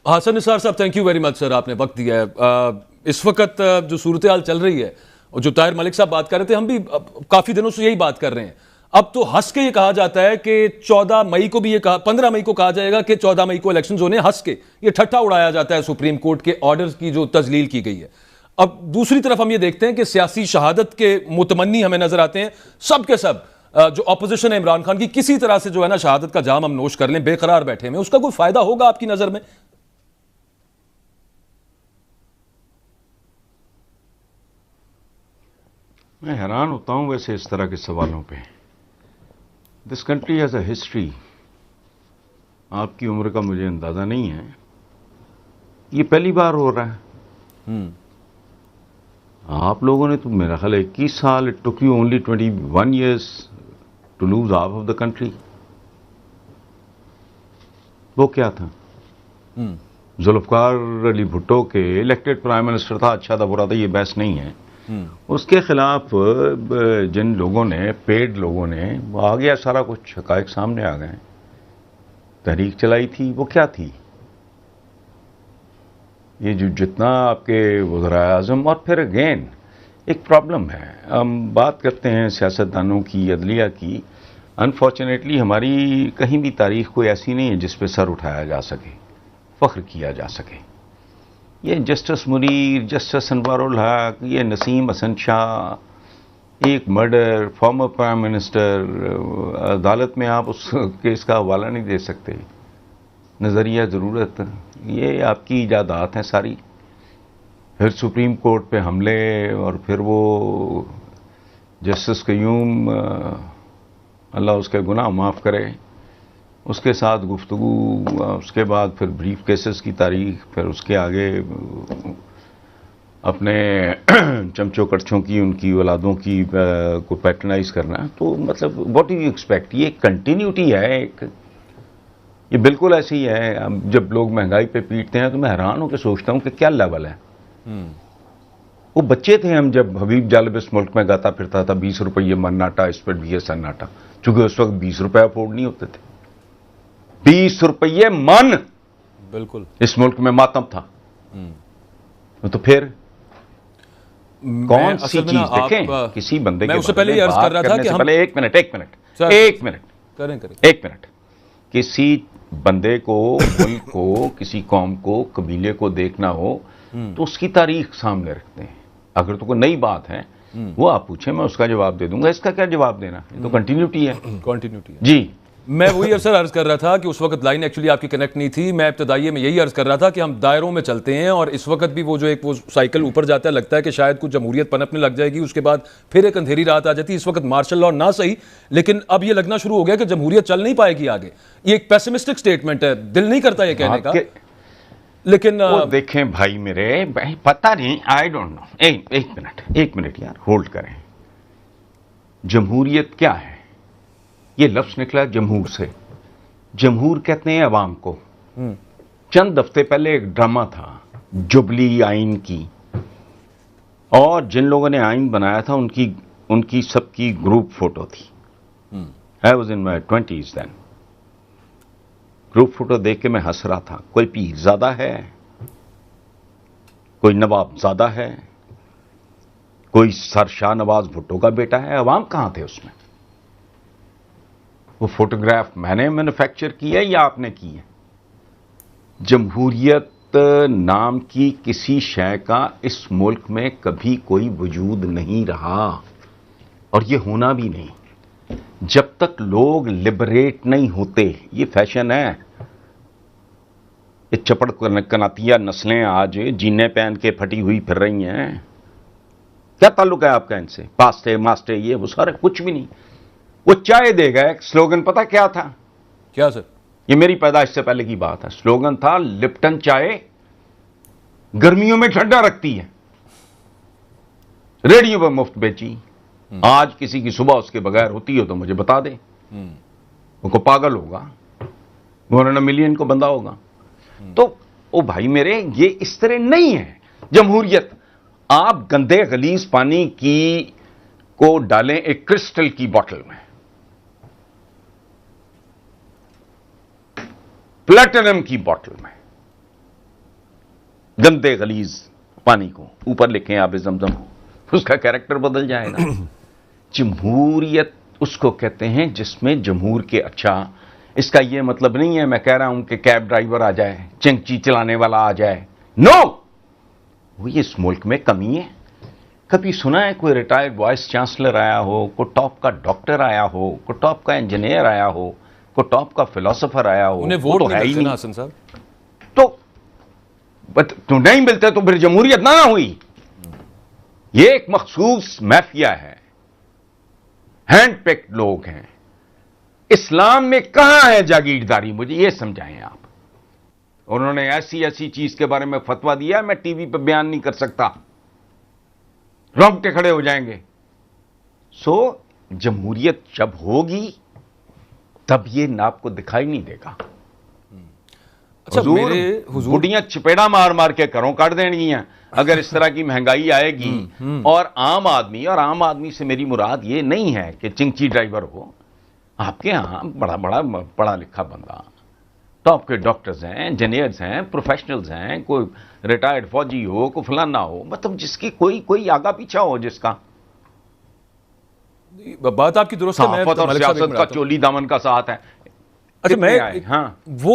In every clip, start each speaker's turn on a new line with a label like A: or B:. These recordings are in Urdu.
A: حسن نثار صاحب تھینک یو ویری مچ سر، آپ نے وقت دیا ہے. اس وقت جو صورتحال چل رہی ہے اور جو طاہر ملک صاحب بات کر رہے تھے، ہم بھی کافی دنوں سے یہی بات کر رہے ہیں. اب تو ہنس کے یہ کہا جاتا ہے کہ 14 مئی کو بھی یہ کہا، 15 مئی کو کہا جائے گا کہ 14 مئی کو الیکشنز ہونے. ہنس کے یہ ٹھٹھا اڑایا جاتا ہے سپریم کورٹ کے آرڈرز کی جو تذلیل کی گئی ہے. اب دوسری طرف ہم یہ دیکھتے ہیں کہ سیاسی شہادت کے متمنی ہمیں نظر آتے ہیں سب کے سب. جو اپوزیشن ہے عمران خان کی، کسی طرح سے جو ہے نا شہادت کا جام ہم نوش کر لیں، بے قرار بیٹھے ہیں. اس کا کوئی فائدہ ہوگا آپ کی نظر میں؟
B: میں حیران ہوتا ہوں ویسے اس طرح کے سوالوں پہ. This country has a history. آپ کی عمر کا مجھے اندازہ نہیں ہے، یہ پہلی بار ہو رہا ہے. آپ لوگوں نے تو میرا خیال 21 سال، it took you only 21 years to lose half of the country. وہ کیا تھا؟ ذوالفقار علی بھٹو کے الیکٹڈ پرائم منسٹر تھا، اچھا تھا برا تھا، یہ بحث نہیں ہے. اس کے خلاف جن لوگوں نے، پیڈ لوگوں نے، وہ آ گیا سارا کچھ، حقائق سامنے آ گئے. تحریک چلائی تھی، وہ کیا تھی؟ یہ جو جتنا آپ کے وزرائے اعظم، اور پھر اگین ایک پرابلم ہے. ہم بات کرتے ہیں سیاستدانوں کی، عدلیہ کی. انفارچونیٹلی ہماری کہیں بھی تاریخ کوئی ایسی نہیں ہے جس پہ سر اٹھایا جا سکے، فخر کیا جا سکے. یہ جسٹس منیر، جسٹس انوار الحق، یہ نسیم حسن شاہ، ایک مرڈر، فارمر پرائم منسٹر، عدالت میں آپ اس کیس کا حوالہ نہیں دے سکتے. نظریہ ضرورت، یہ آپ کی ایجادات ہیں ساری. پھر سپریم کورٹ پہ حملے، اور پھر وہ جسٹس قیوم، اللہ اس کے گناہ معاف کرے، اس کے ساتھ گفتگو، اس کے بعد پھر بریف کیسز کی تاریخ، پھر اس کے آگے اپنے چمچوں کڑچوں کی، ان کی اولادوں کی کو پیٹرنائز کرنا. تو مطلب واٹ ڈو یو ایکسپیکٹ؟ یہ کنٹینیوٹی ہے ایک. یہ بالکل ایسے ہی ہے. جب لوگ مہنگائی پہ پیٹتے ہیں تو میں حیران ہو کے سوچتا ہوں کہ کیا لیول ہے. وہ بچے تھے ہم جب حبیب جالب اس ملک میں گاتا پھرتا تھا 20 روپئے من ناٹا، اس پر بھی سناٹا. چونکہ اس وقت 20 روپے افورڈ نہیں ہوتے تھے. 20 روپئے من،
A: بالکل
B: اس ملک میں ماتم تھا. تو پھر کون سی چیز دیکھیں کسی بندے کے
A: میں اس سے پہلے یہ عرض کر رہا تھا کہ ہم
B: ایک منٹ کسی بندے کو، ملک کو، کسی قوم کو، قبیلے کو دیکھنا ہو تو اس کی تاریخ سامنے رکھتے ہیں. اگر تو کوئی نئی بات ہے وہ آپ پوچھیں، میں اس کا جواب دے دوں گا. اس کا کیا جواب دینا؟ یہ تو کنٹینیوٹی ہے. جی
A: میں وہی ارسل عرض کر رہا تھا کہ اس وقت لائن ایکچولی آپ کی کنیکٹ نہیں تھی. میں ابتدائیے میں یہی عرض کر رہا تھا کہ ہم دائروں میں چلتے ہیں، اور اس وقت بھی وہ جو ایک وہ سائیکل اوپر جاتا ہے، لگتا ہے کہ شاید کچھ جمہوریت پنپنے لگ جائے گی، اس کے بعد پھر ایک اندھیری رات آ جاتی ہے. اس وقت مارشل لاء نہ صحیح، لیکن اب یہ لگنا شروع ہو گیا کہ جمہوریت چل نہیں پائے گی آگے. یہ ایک پیسمسٹک سٹیٹمنٹ ہے، دل نہیں کرتا یہ کہنے کا، لیکن
B: دیکھیں بھائی میرے، پتہ نہیں، آئی ڈونٹ نو. ایک منٹ یار، ہولڈ کریں. جمہوریت کیا ہے؟ یہ لفظ نکلا جمہور سے. جمہور کہتے ہیں عوام کو. چند ہفتے پہلے ایک ڈرامہ تھا جبلی آئین کی، اور جن لوگوں نے آئین بنایا تھا ان کی سب کی گروپ فوٹو تھی. I was in my 20s then. Group photo دیکھ کے میں ہنس رہا تھا. کوئی پیر زادہ ہے، کوئی نواب زادہ ہے، کوئی سر شاہ نواز بھٹو کا بیٹا ہے. عوام کہاں تھے اس میں؟ وہ فوٹوگراف میں نے مینوفیکچر کی ہے یا آپ نے کی ہے؟ جمہوریت نام کی کسی شے کا اس ملک میں کبھی کوئی وجود نہیں رہا، اور یہ ہونا بھی نہیں جب تک لوگ لبریٹ نہیں ہوتے. یہ فیشن ہے. یہ چپڑ کناتیہ نسلیں آج جینے پہن کے پھٹی ہوئی پھر رہی ہیں. کیا تعلق ہے آپ کا ان سے؟ پاستے ماسٹے یہ وہ سارے کچھ بھی نہیں. وہ چائے دے گا. ایک سلوگن پتہ کیا تھا؟
A: کیا سر؟
B: یہ میری پیدائش سے پہلے کی بات ہے. سلوگن تھا لپٹن چائے گرمیوں میں ٹھنڈا رکھتی ہے. ریڈیو پر مفت بیچی. آج کسی کی صبح اس کے بغیر ہوتی ہو تو مجھے بتا دے. وہ کو پاگل ہوگا، مولانا ملین کو بندہ ہوگا. تو او بھائی میرے، یہ اس طرح نہیں ہے جمہوریت. آپ گندے غلیظ پانی کی کو ڈالیں ایک کرسٹل کی بوٹل میں، پلیٹینم کی بوٹل میں، گندے غلیظ پانی کو اوپر لکھیں آب زمزم، اس کا کیریکٹر بدل جائے گا۔ جمہوریت اس کو کہتے ہیں جس میں جمہور کے اچھا، اس کا یہ مطلب نہیں ہے میں کہہ رہا ہوں کہ کیب ڈرائیور آ جائے، چنگچی چلانے والا آ جائے، نو، وہ اس ملک میں کمی ہے۔ کبھی سنا ہے کوئی ریٹائرڈ وائس چانسلر آیا ہو، کوئی ٹاپ کا ڈاکٹر آیا ہو، کوئی ٹاپ کا انجینئر آیا ہو، کوئی ٹاپ کا فلاسفر آیا ہو؟
A: انہیں ووٹ نہیں ملتے نا حسن صاحب،
B: تو نہیں ملتے تو پھر جمہوریت نہ ہوئی۔ یہ ایک مخصوص مافیا ہے، ہینڈ پکڈ لوگ ہیں۔ اسلام میں کہاں ہے جاگیرداری؟ مجھے یہ سمجھائیں آپ۔ انہوں نے ایسی ایسی چیز کے بارے میں فتویٰ دیا میں ٹی وی پہ بیان نہیں کر سکتا، رونگٹے کھڑے ہو جائیں گے۔ جمہوریت جب ہوگی تب یہ آپ کو دکھائی نہیں دے گا۔
A: اچھا
B: حضور بڈیاں چپیڑا مار مار کے گھروں کاٹ دینی ہیں اگر اس طرح کی مہنگائی آئے گی۔ اور عام آدمی سے میری مراد یہ نہیں ہے کہ چنگچی ڈرائیور ہو، آپ کے ہاں بڑا پڑھا لکھا بندہ، ٹاپ کے ڈاکٹرز ہیں، انجینئرز ہیں، پروفیشنلز ہیں، کوئی ریٹائرڈ فوجی ہو، کوئی فلانا ہو، مطلب جس کی کوئی آگا پیچھا ہو، جس کا
A: بات آپ کی درست ہے۔
B: صحافت اور سیاست کا چولی دامن کا ساتھ ہے۔
A: اچھا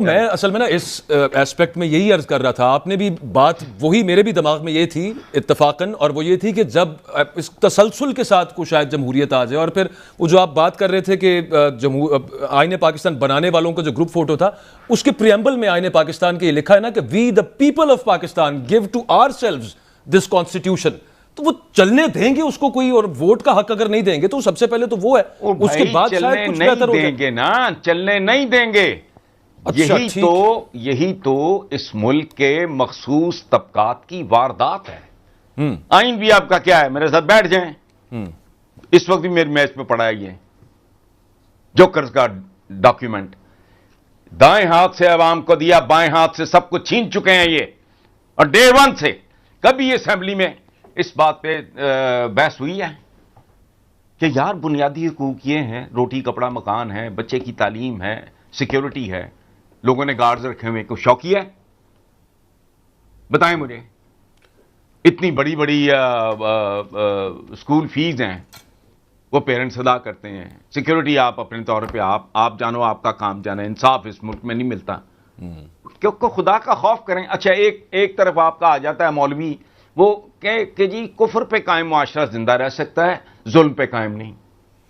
A: میں اصل میں نا اس ایسپیکٹ میں یہی عرض کر رہا تھا، آپ نے بھی بات وہی میرے بھی دماغ میں یہ تھی اتفاقاً، اور وہ یہ تھی کہ جب اس تسلسل کے ساتھ کو شاید جمہوریت آ جائے، اور پھر وہ جو آپ بات کر رہے تھے کہ آئین پاکستان بنانے والوں کا جو گروپ فوٹو تھا، اس کے پریمبل میں آئین پاکستان کے یہ لکھا ہے نا کہ we the people of Pakistan give to ourselves this constitution. تو وہ چلنے دیں گے اس کو کوئی، اور ووٹ کا حق اگر نہیں دیں گے تو سب سے پہلے تو وہ ہے، اس کے بعد شاید کچھ بہتر ہو جائے
B: گے نا، چلنے نہیں دیں گے۔ یہی تو اس ملک کے مخصوص طبقات کی واردات ہے۔ آئین بھی آپ کا کیا ہے؟ میرے ساتھ بیٹھ جائیں، اس وقت بھی میری میز پہ پڑا ہے یہ جوکرز کا ڈاکیومنٹ، دائیں ہاتھ سے عوام کو دیا، بائیں ہاتھ سے سب کچھ چھین چکے ہیں یہ، اور ڈے ون سے کبھی اسمبلی میں اس بات پہ بحث ہوئی ہے کہ یار بنیادی حقوق یہ ہیں، روٹی کپڑا مکان ہے، بچے کی تعلیم ہے، سیکیورٹی ہے، لوگوں نے گارڈز رکھے ہوئے، کوئی شوقی ہے؟ بتائیں مجھے۔ اتنی بڑی اسکول فیس ہیں وہ پیرنٹس ادا کرتے ہیں، سیکیورٹی آپ اپنے طور پہ آپ جانو، آپ کا کام جانا، انصاف اس ملک میں نہیں ملتا، کیونکہ خدا کا خوف کریں۔ اچھا ایک طرف آپ کا آ جاتا ہے مولوی، وہ کہ جی کفر پہ قائم معاشرہ زندہ رہ سکتا ہے، ظلم پہ قائم نہیں۔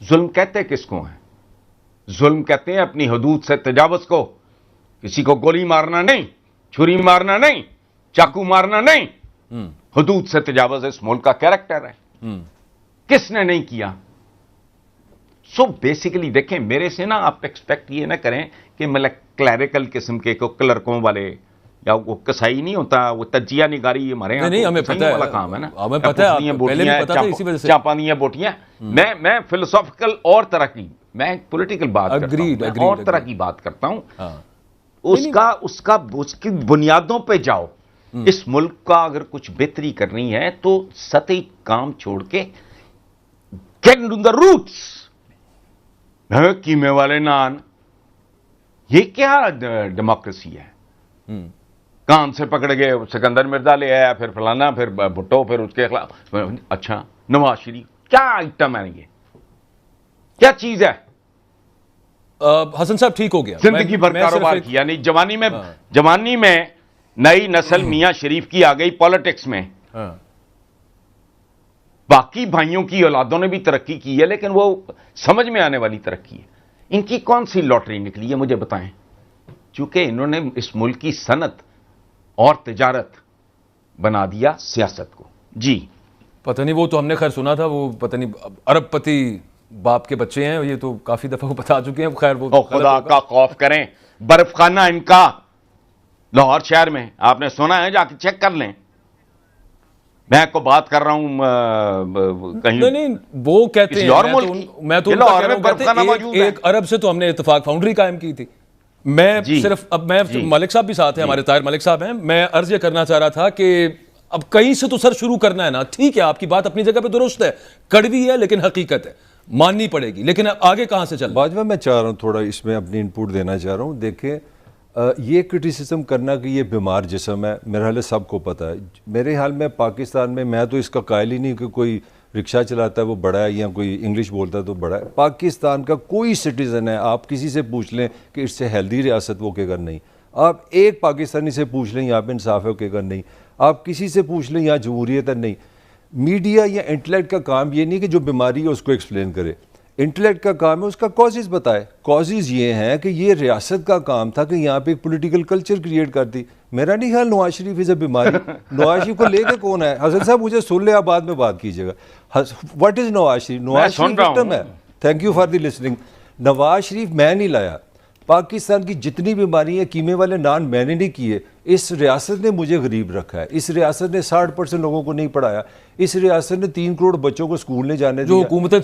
B: ظلم کہتے کس کو ہیں؟ ظلم کہتے ہیں اپنی حدود سے تجاوز کو، کسی کو گولی مارنا نہیں، چھری مارنا نہیں، چاقو مارنا نہیں، حدود سے تجاوز اس ملک کا کیریکٹر ہے۔ کس نے نہیں کیا؟ بیسیکلی دیکھیں، میرے سے نا آپ ایکسپیکٹ یہ نہ کریں کہ میں کلیریکل قسم کے کلرکوں والے، یا وہ کسائی نہیں ہوتا، وہ تجزیہ نگاری، یہ ہمارے
A: نہیں ہمیں پتہ ہے،
B: والا کام ہے نا،
A: ہمیں پتہ ہے، پہلے بھی پتہ تھا، اسی وجہ سے
B: چاپانیاں بوٹیاں۔ میں فلسافیکل اور طرح کی، میں پولیٹیکل بات کرتا ہوں، میں اور طرح کی بات کرتا ہوں۔ اس کی بنیادوں پہ جاؤ۔ اس ملک کا اگر کچھ بہتری کرنی ہے تو سطحی کام چھوڑ کے get into the roots۔ کیمے والے نان، یہ کیا ڈیموکریسی ہے؟ کان سے پکڑ گئے سکندر مرزا لے آیا، پھر فلانا، پھر بھٹو، پھر اس کے خلاف۔ اچھا نواز شریف کیا آئٹم ہے؟ یہ کیا چیز ہے؟
A: حسن صاحب ٹھیک ہو گیا،
B: زندگی بھر کاروبار کی، یعنی جوانی میں نئی نسل میاں شریف کی آ گئی پالیٹکس میں۔ باقی بھائیوں کی اولادوں نے بھی ترقی کی ہے، لیکن وہ سمجھ میں آنے والی ترقی ہے۔ ان کی کون سی لاٹری نکلی ہے مجھے بتائیں؟ چونکہ انہوں نے اس ملک کی صنعت اور تجارت بنا دیا سیاست کو۔ جی
A: پتہ نہیں، وہ تو ہم نے خیر سنا تھا، وہ پتہ نہیں ارب پتی باپ کے بچے ہیں، یہ تو کافی دفعہ بتا چکے ہیں۔ خیر وہ
B: خدا کا خوف کریں، برف خانہ ان کا لاہور شہر میں، آپ نے سنا ہے؟ جا کے چیک کر لیں۔ میں کو بات کر رہا ہوں کہیں
A: نہیں وہ کہتے ہیں، میں تو ایک ارب سے تو ہم نے اتفاق فاؤنڈری قائم کی تھی۔ میں صرف اب میں ملک صاحب بھی ساتھ ہیں، ہمارے طاہر ملک صاحب ہیں، میں عرض یہ کرنا چاہ رہا تھا کہ اب کہیں سے تو سر شروع کرنا ہے نا۔ ٹھیک ہے، آپ کی بات اپنی جگہ پہ درست ہے، کڑوی ہے لیکن حقیقت ہے، ماننی پڑے گی، لیکن آگے کہاں سے چل؟
C: باجوہ میں چاہ رہا ہوں تھوڑا اس میں اپنی انپوٹ دینا چاہ رہا ہوں۔ دیکھیں یہ کرٹیسزم کرنا کہ یہ بیمار جسم ہے، میرا حال سب کو پتہ ہے. میرے حال میں پاکستان میں تو اس کا قائل ہی نہیں کہ کوئی رکشہ چلاتا ہے وہ بڑا ہے یا کوئی انگلش بولتا ہے تو بڑا ہے. پاکستان کا کوئی سٹیزن ہے، آپ کسی سے پوچھ لیں کہ اس سے ہیلدی ریاست وہ کہے گا نہیں. آپ ایک پاکستانی سے پوچھ لیں یہاں پہ انصاف ہے وہ کہے گا نہیں. آپ کسی سے پوچھ لیں یہاں جمہوریت ہے نہیں. میڈیا یا انٹلیکٹ کا کام یہ نہیں کہ جو بیماری ہے اس کو ایکسپلین کرے. انٹلیکٹ کا کام ہے اس کا کازز بتائے. کازز یہ ہیں کہ یہ ریاست کا کام تھا کہ یہاں پہ ایک پولیٹیکل کلچر کریٹ کر دی. میرا نہیں خیال نواز شریف از اے بیماری. نواز شریف کو لے کے کون ہے؟ حسن صاحب مجھے سن لے، آپ بعد میں بات کیجیے گا. What is Nawaz Sharif? Nawaz Sharif victim ہے. Thank you for the listening. Nawaz Sharif میں نہیں لایا. پاکستان کی جتنی بیماری ہیں کیمے والے نان میں نے نہیں کیے. اس ریاست نے مجھے غریب رکھا ہے. اس ریاست نے 60% لوگوں کو نہیں پڑھایا. اس ریاست نے 3 کروڑ بچوں کو اسکول نہیں جانے دیا.
A: جو حکومتیں